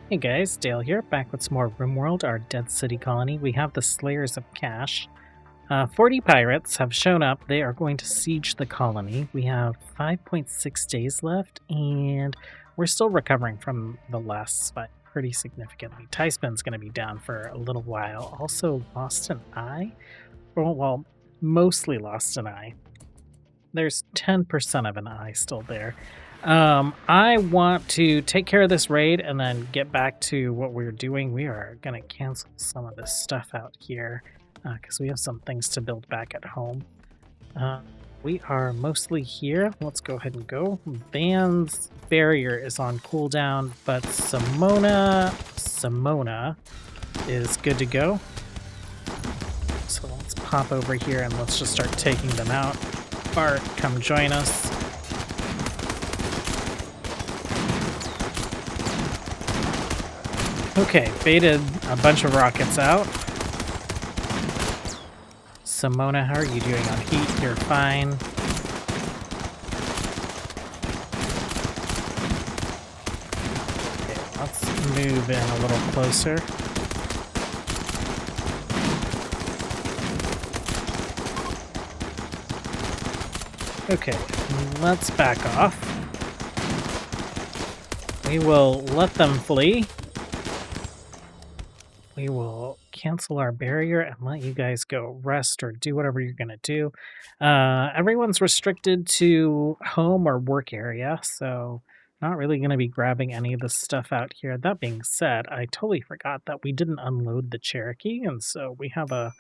Hey guys, Dale here, back with some more RimWorld, our Dead City colony. We have the Slayers of Cash. 40 pirates have shown up. They are going to siege the colony. We have 5.6 days left, and we're still recovering from the last fight pretty significantly. Tyspin's going to be down for a little while. Also lost an eye. Well, mostly lost an eye. There's 10% of an eye still there. I want to take care of this raid and then get back to what we're doing. We are going to cancel some of this stuff out here because we have some things to build back at home. We are mostly here. Let's go ahead and go. Van's barrier is on cooldown, but Simona is good to go. So let's pop over here and let's just start taking them out. Bart, come join us. Okay, baited a bunch of rockets out. Simona, how are you doing on heat? You're fine. Okay, let's move in a little closer. Okay, let's back off. We will let them flee. We will cancel our barrier and let you guys go rest or do whatever you're going to do. Everyone's restricted to home or work area, so not really going to be grabbing any of the stuff out here. That being said, I totally forgot that we didn't unload the Cherokee, and so we have a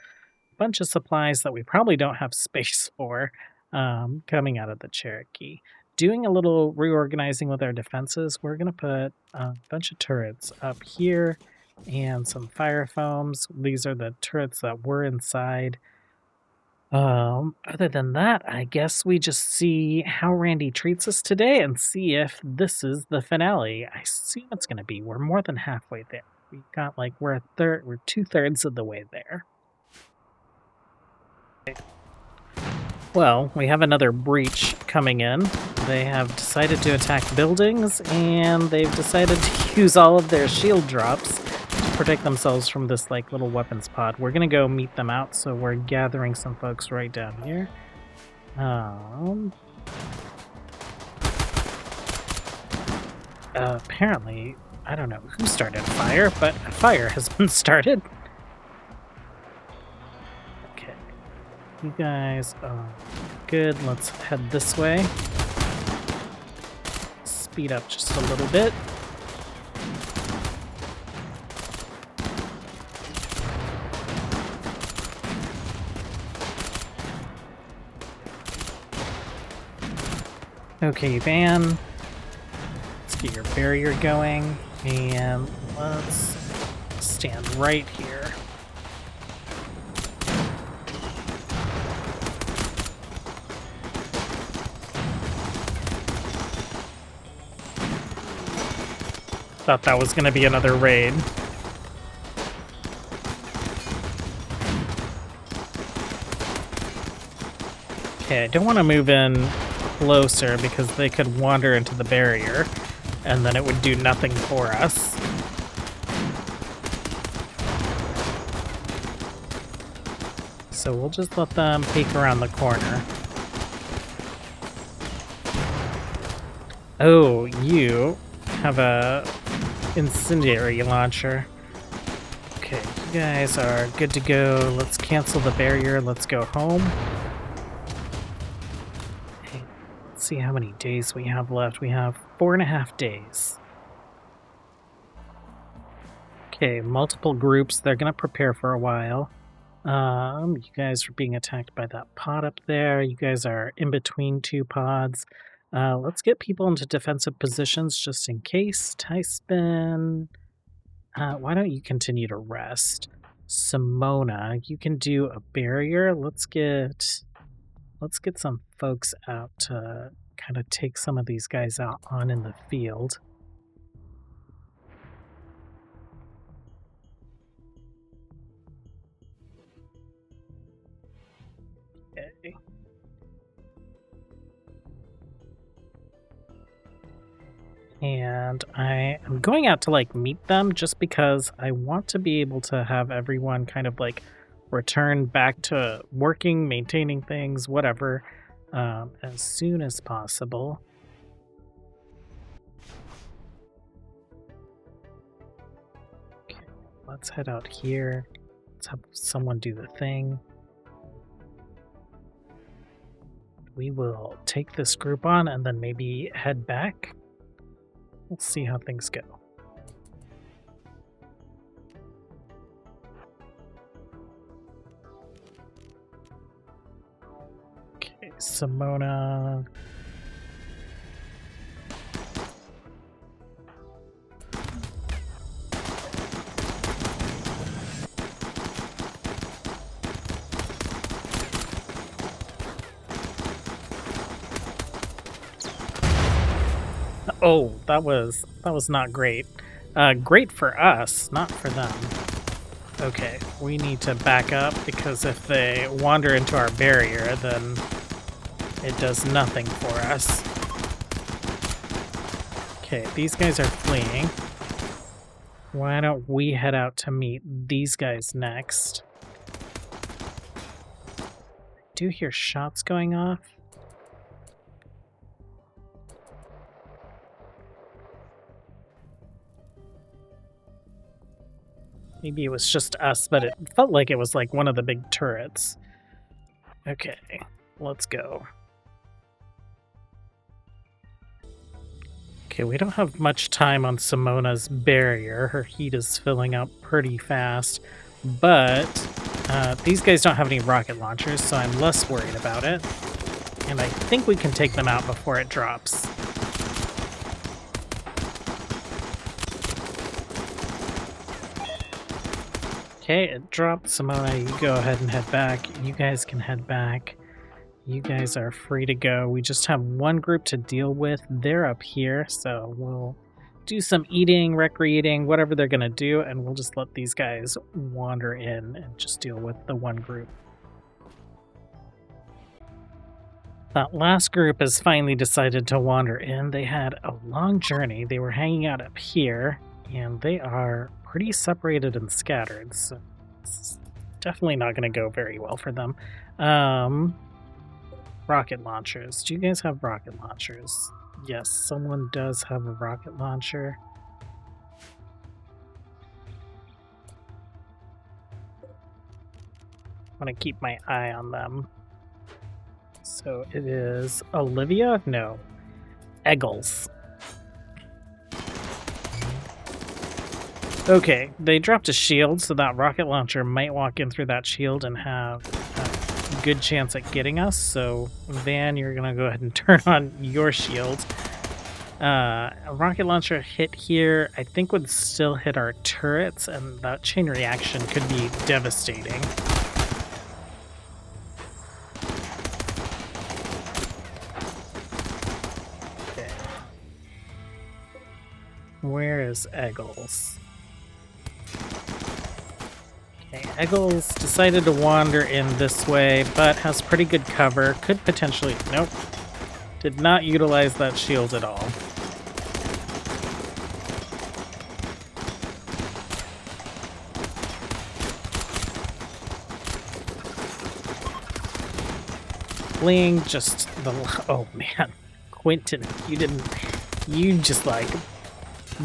bunch of supplies that we probably don't have space for coming out of the Cherokee. Doing a little reorganizing with our defenses, we're going to put a bunch of turrets up here and some fire foams. These are the turrets that were inside. Other than that, I guess we just see how Randy treats us today and see if this is the finale. I assume it's going to be. We're more than halfway there. We got like we're 2/3 of the way there. Okay. Well, we have another breach coming in. They have decided to attack buildings, and they've decided to use all of their shield drops to protect themselves from this like little weapons pod. We're gonna go meet them out, so we're gathering some folks right down here. Apparently, I don't know who started a fire, but a fire has been started. Okay, you guys are good. Let's head this way. Speed up just a little bit. Okay, Van. Let's get your barrier going, and let's stand right here. Thought that was going to be another raid. Okay, I don't want to move in closer because they could wander into the barrier and then it would do nothing for us. So we'll just let them peek around the corner. Oh, you have a incendiary launcher. Okay, you guys are good to go. Let's cancel the barrier. Let's go home. Okay, let's see how many days we have left. We have 4.5 days. Okay, multiple groups. They're going to prepare for a while. You guys are being attacked by that pod up there. You guys are in between two pods. Let's get people into defensive positions just in case. Tyspin, why don't you continue to rest? Simona, you can do a barrier. Let's get some folks out to kind of take some of these guys out on in the field. Okay. And I am going out to like meet them just because I want to be able to have everyone kind of like return back to working, maintaining things, whatever, as soon as possible. Okay, let's head out here. Let's have someone do the thing. We will take this group on and then maybe head back. We'll see how things go. Okay, Simona. Oh, that was not great. Great for us, not for them. Okay, we need to back up because if they wander into our barrier, then it does nothing for us. Okay, these guys are fleeing. Why don't we head out to meet these guys next? I do hear shots going off. Maybe it was just us, but it felt like it was like one of the big turrets. Okay, let's go. Okay, we don't have much time on Simona's barrier. Her heat is filling up pretty fast, but these guys don't have any rocket launchers, so I'm less worried about it. And I think we can take them out before it drops. Okay, it dropped. Simona, you go ahead and head back. You guys can head back. You guys are free to go. We just have one group to deal with. They're up here, so we'll do some eating, recreating, whatever they're going to do, and we'll just let these guys wander in and just deal with the one group. That last group has finally decided to wander in. They had a long journey. They were hanging out up here, and they are pretty separated and scattered, so it's definitely not going to go very well for them. Rocket launchers. Do you guys have rocket launchers? Yes, someone does have a rocket launcher. I want to keep my eye on them. So it is Olivia? No. Eggles. Okay, they dropped a shield, so that rocket launcher might walk in through that shield and have a good chance at getting us. So, Van, you're going to go ahead and turn on your shield. A rocket launcher hit here, I think would still hit our turrets, and that chain reaction could be devastating. Okay. Where is Eggles? Okay, Eggles decided to wander in this way, but has pretty good cover. Could potentially... Nope. Did not utilize that shield at all. Fleeing just the... Oh, man. Quentin, you just, like,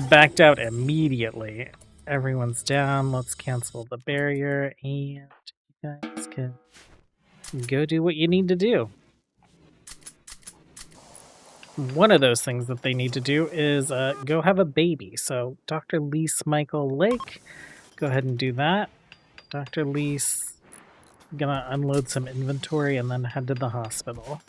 backed out immediately. Everyone's down. Let's cancel the barrier, and you guys can go do what you need to do. One of those things that they need to do is go have a baby. So Dr. Lise Michael Lake, go ahead and do that. Dr. Lise, gonna unload some inventory and then head to the hospital.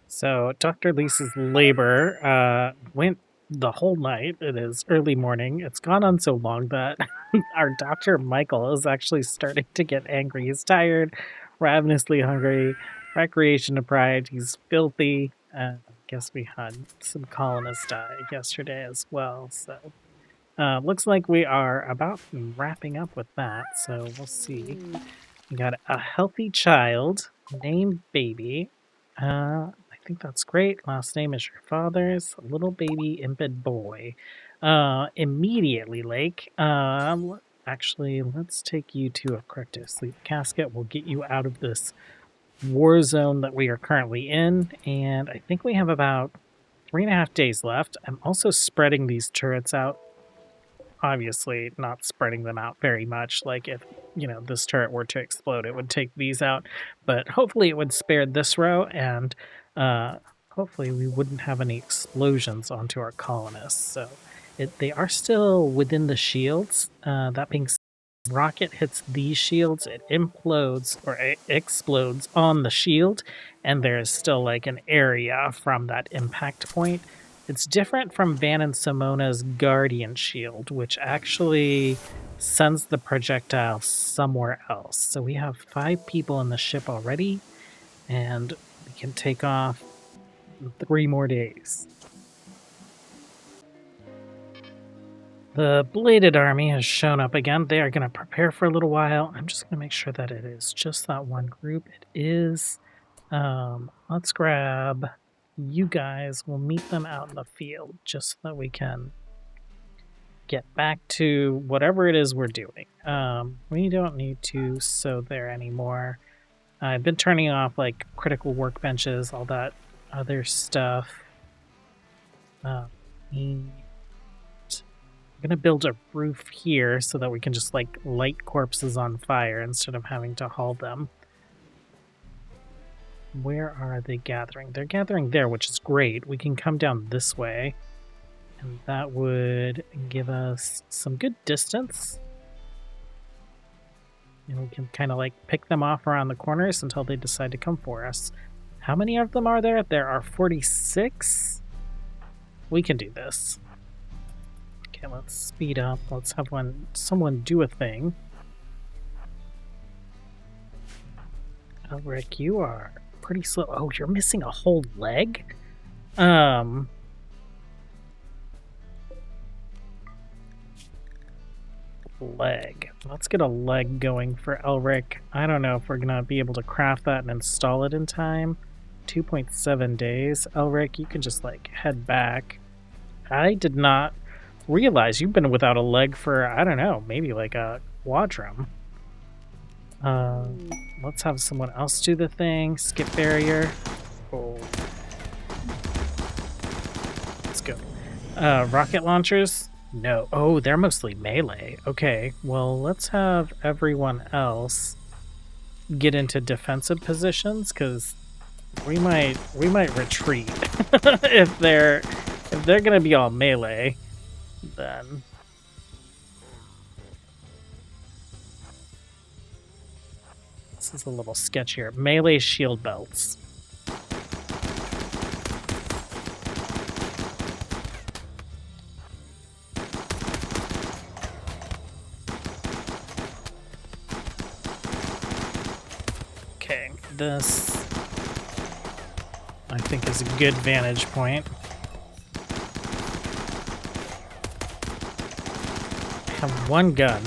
So Dr. Lisa's labor went the whole night. It is early morning. It's gone on so long that our Dr. Michael is actually starting to get angry. He's tired, ravenously hungry, recreation deprived. He's filthy. I guess we had some colonists die yesterday as well. So looks like we are about wrapping up with that. So we'll see. We got a healthy child named Baby. I think that's great. Last name is your father's. Little baby impid boy. Immediately, Lake. Actually, let's take you to a corrective sleep casket. We'll get you out of this war zone that we are currently in, and I think we have about 3.5 days left. I'm also spreading these turrets out. Obviously not spreading them out very much. Like if, this turret were to explode, it would take these out, but hopefully it would spare this row, and hopefully we wouldn't have any explosions onto our colonists. So they are still within the shields. That being said, rocket hits these shields, it implodes or it explodes on the shield, and there's still like an area from that impact point. It's different from Van and Simona's Guardian Shield, which actually sends the projectile somewhere else. So we have 5 people in the ship already, and we can take off in 3 more days. The Bladed Army has shown up again. They are going to prepare for a little while. I'm just going to make sure that it is just that one group. It is. Let's grab you guys. We'll meet them out in the field just so that we can get back to whatever it is we're doing. We don't need to sow there anymore. I've been turning off like critical workbenches, all that other stuff. I'm gonna build a roof here so that we can just like light corpses on fire instead of having to haul them. Where are they gathering? They're gathering there, which is great. We can come down this way, and that would give us some good distance. And we can kind of like pick them off around the corners until they decide to come for us. How many of them are there? There are 46. We can do this. Okay, let's speed up. Let's have someone do a thing. Rick, you are pretty slow. Oh, you're missing a whole leg? Leg. Let's get a leg going for Elric. I don't know if we're gonna be able to craft that and install it in time. 2.7 days. Elric, you can just like head back. I did not realize you've been without a leg for, I don't know, maybe like a quadrum. Let's have someone else do the thing. Skip barrier. Oh. Let's go. Rocket launchers? No. Oh, they're mostly melee. Okay, well, let's have everyone else get into defensive positions, because we might retreat if they're gonna be all melee. Then this is a little sketchier. Melee shield belts. Okay, this I think is a good vantage point. I have one gun.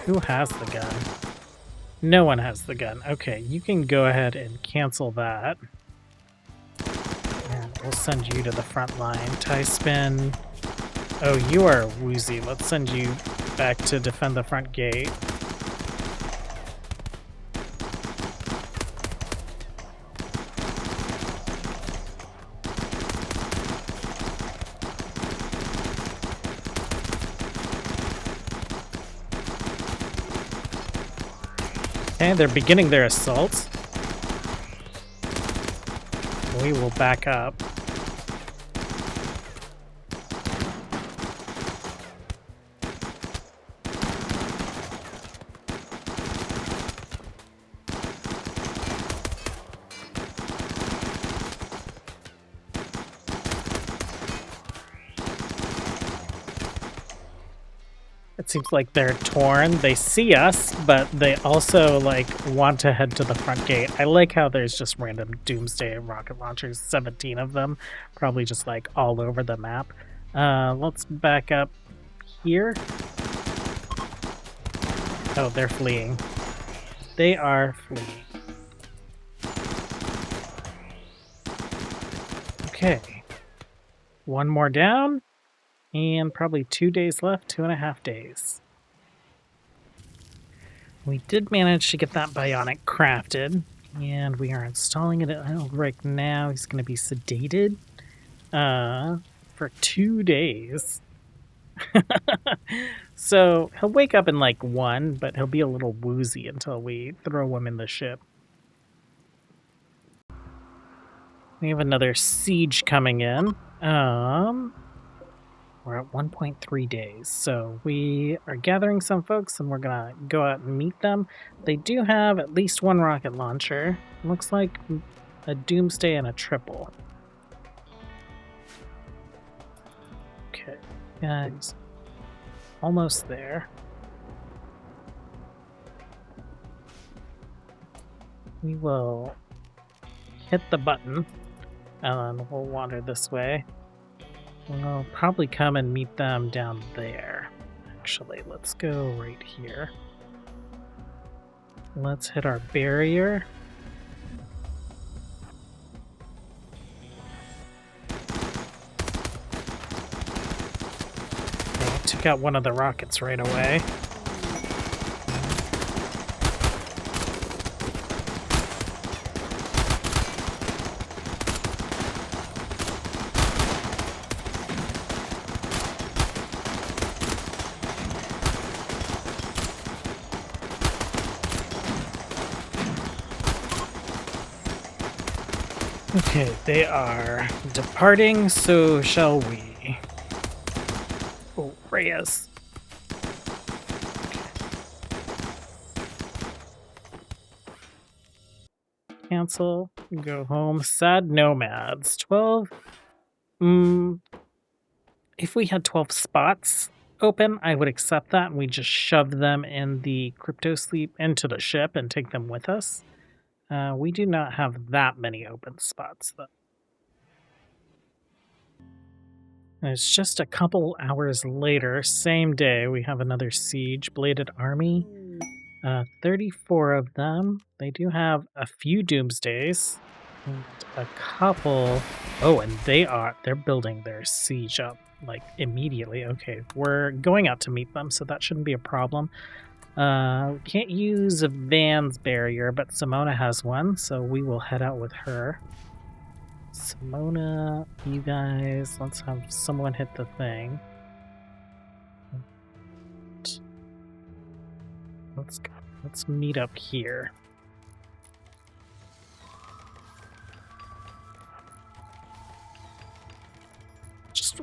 Who has the gun? No one has the gun. Okay, you can go ahead and cancel that. And we'll send you to the front line. Tie spin. Oh, you are woozy. Let's send you back to defend the front gate. Okay, they're beginning their assault. We will back up. It seems like they're torn. They see us, but they also like want to head to the front gate. I like how there's just random doomsday rocket launchers, 17 of them, probably just like all over the map. Let's back up here. Oh, they're fleeing. they are fleeing. Okay. One more down, and probably 2 days left, 2.5 days. We did manage to get that bionic crafted, and we are installing it at right now. He's going to be sedated for 2 days. So he'll wake up in like 1, but he'll be a little woozy until we throw him in the ship. We have another siege coming in. We're at 1.3 days, so we are gathering some folks and we're gonna go out and meet them. They do have at least 1 rocket launcher. Looks like a doomsday and a triple. Okay, guys, almost there. We will hit the button and then we'll wander this way. We'll probably come and meet them down there. Actually, let's go right here. Let's hit our barrier. Okay, took out one of the rockets right away. Okay, they are departing, so shall we. Oh, Reyes. Cancel, go home. Sad nomads. 12. If we had 12 spots open, I would accept that, and we just shove them in the crypto sleep into the ship and take them with us. We do not have that many open spots, though. And it's just a couple hours later, same day, we have another siege. Bladed army. 34 of them. They do have a few doomsdays. And a couple... Oh, and they're building their siege up, like, immediately. Okay, we're going out to meet them, so that shouldn't be a problem. We can't use Van's barrier, but Simona has one, so we will head out with her. Simona, you guys, let's have someone hit the thing. Let's go. Let's meet up here. Just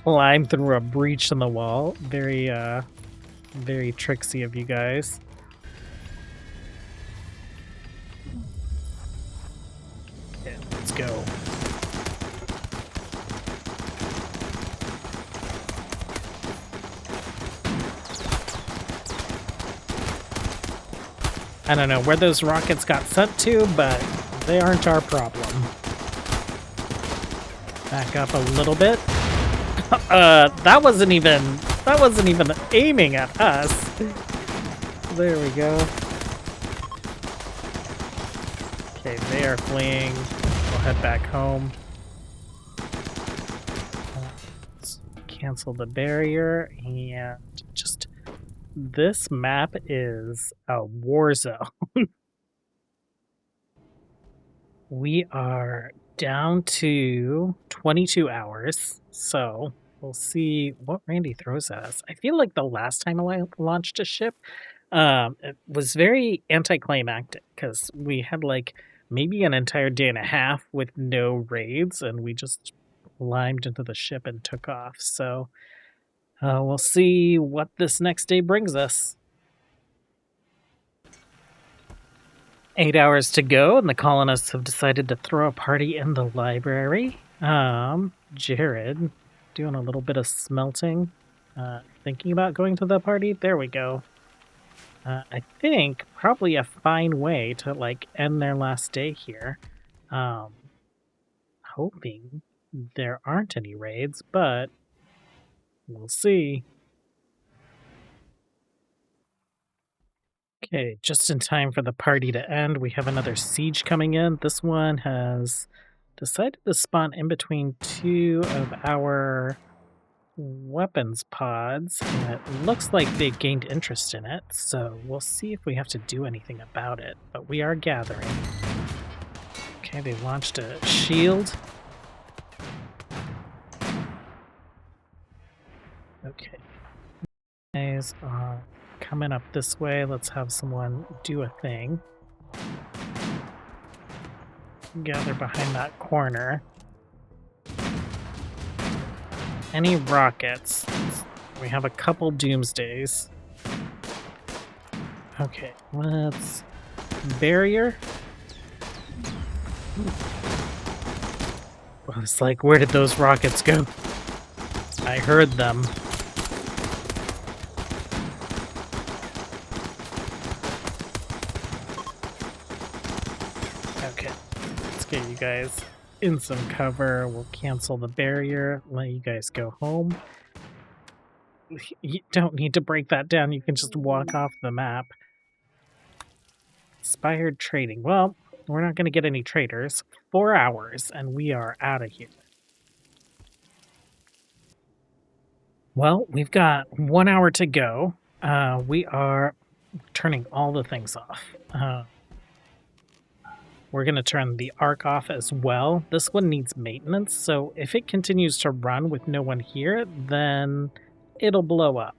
climb through a breach in the wall. Very, very tricksy of you guys. Okay, let's go. I don't know where those rockets got sent to, but they aren't our problem. Back up a little bit. That wasn't even aiming at us. There we go. Okay, they are fleeing. We'll head back home. Let's cancel the barrier and just... This map is a war zone. We are down to 22 hours, so we'll see what Randy throws at us. I feel like the last time I launched a ship, it was very anticlimactic because we had like maybe an entire day and a half with no raids, and we just climbed into the ship and took off. So we'll see what this next day brings us. 8 hours to go, and the colonists have decided to throw a party in the library. Jared, doing a little bit of smelting. Thinking about going to the party? There we go. I think probably a fine way to, like, end their last day here. Hoping there aren't any raids, but we'll see. Okay, just in time for the party to end, we have another siege coming in. This one has decided to spawn in between two of our weapons pods, and it looks like they gained interest in it, so we'll see if we have to do anything about it, but we are gathering. Okay, they launched a shield. Okay. Guys are coming up this way. Let's have someone do a thing. Gather behind that corner. Any rockets? We have a couple doomsdays. Okay, let's... Barrier? I was like, where did those rockets go? I heard them. Okay, let's get you guys in some cover. We'll cancel the barrier, let you guys go home. You don't need to break that down, you can just walk off the map. Inspired trading. Well, we're not going to get any traders. 4 hours, and we are out of here. Well, we've got 1 hour to go. We are turning all the things off. We're going to turn the arc off as well. This one needs maintenance, so if it continues to run with no one here, then it'll blow up.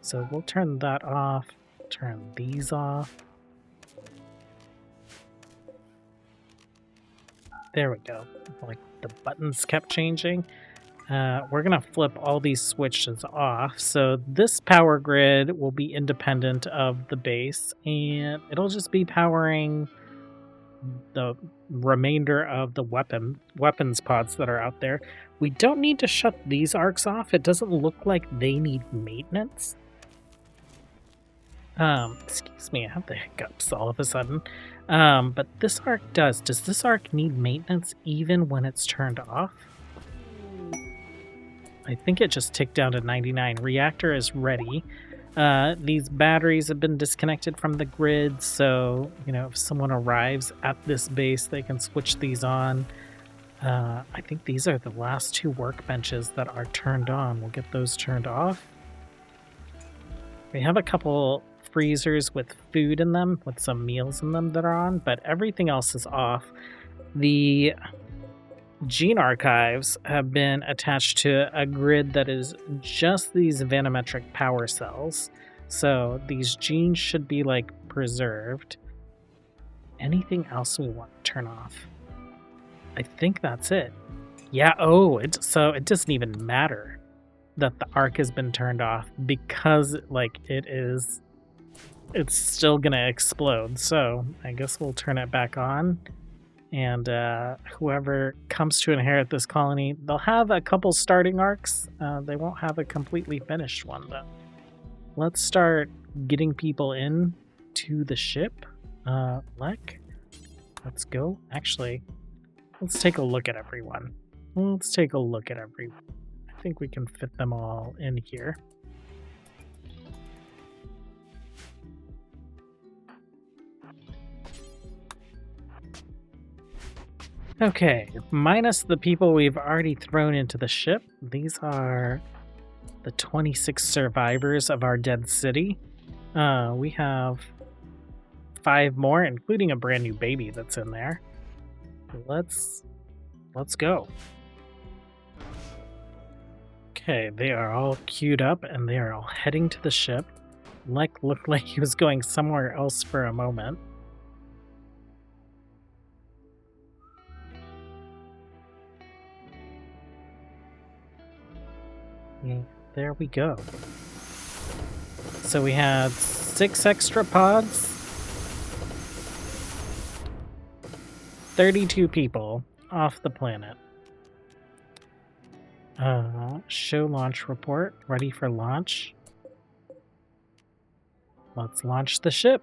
So we'll turn that off, turn these off. There we go. Like the buttons kept changing. We're going to flip all these switches off. So this power grid will be independent of the base, and it'll just be powering the remainder of the weapons pods that are out there. We don't need to shut these arcs off. It doesn't look like they need maintenance. Excuse me, I have the hiccups all of a sudden. But this arc does. Does this arc need maintenance even when it's turned off? I think it just ticked down to 99. Reactor is ready. These batteries have been disconnected from the grid, so, you know, if someone arrives at this base, they can switch these on. I think these are the last two workbenches that are turned on. We'll get those turned off. We have a couple freezers with food in them, with some meals in them that are on, but everything else is off. The gene archives have been attached to a grid that is just these vanometric power cells. So these genes should be like preserved. Anything else we want to turn off? I think that's it. Yeah, so it doesn't even matter that the arc has been turned off because like it's still gonna explode. So I guess we'll turn it back on. And whoever comes to inherit this colony, they'll have a couple starting arcs. They won't have a completely finished one, though. Let's start getting people in to the ship. Lek, let's go. Actually, let's take a look at everyone. I think we can fit them all in here. Okay, minus the people we've already thrown into the ship. These are the 26 survivors of our dead city. We have 5 more, including a brand new baby that's in there. Let's go. Okay, they are all queued up and they are all heading to the ship. Lek looked like he was going somewhere else for a moment. There we go. So we had 6 extra pods, 32 people off the planet. Show launch report, ready for launch. Let's launch the ship.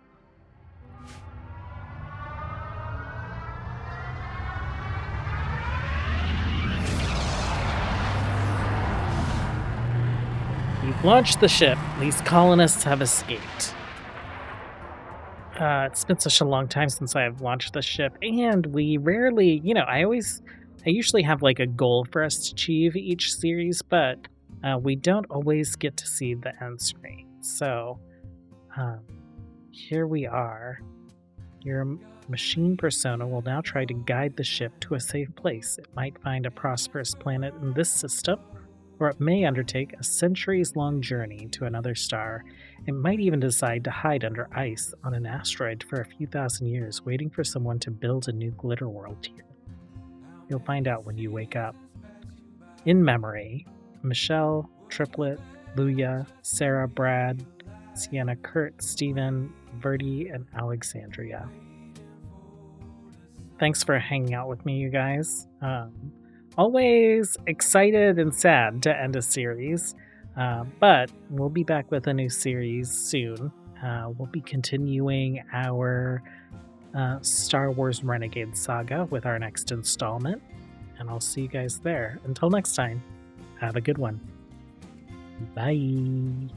We've launched the ship. These colonists have escaped. It's been such a long time since I've launched the ship, and we rarely, I usually have like a goal for us to achieve each series, but we don't always get to see the end screen. So um, here we are. Your machine persona will now try to guide the ship to a safe place. It might find a prosperous planet in this system, or it may undertake a centuries-long journey to another star. It might even decide to hide under ice on an asteroid for a few thousand years, waiting for someone to build a new glitter world here. You'll find out when you wake up. In memory, Michelle, Triplet, Luya, Sarah, Brad, Sienna, Kurt, Steven, Verdi, and Alexandria. Thanks for hanging out with me, you guys. Always excited and sad to end a series, but we'll be back with a new series soon. We'll be continuing our Star Wars Renegade saga with our next installment, and I'll see you guys there. Until next time, have a good one. Bye.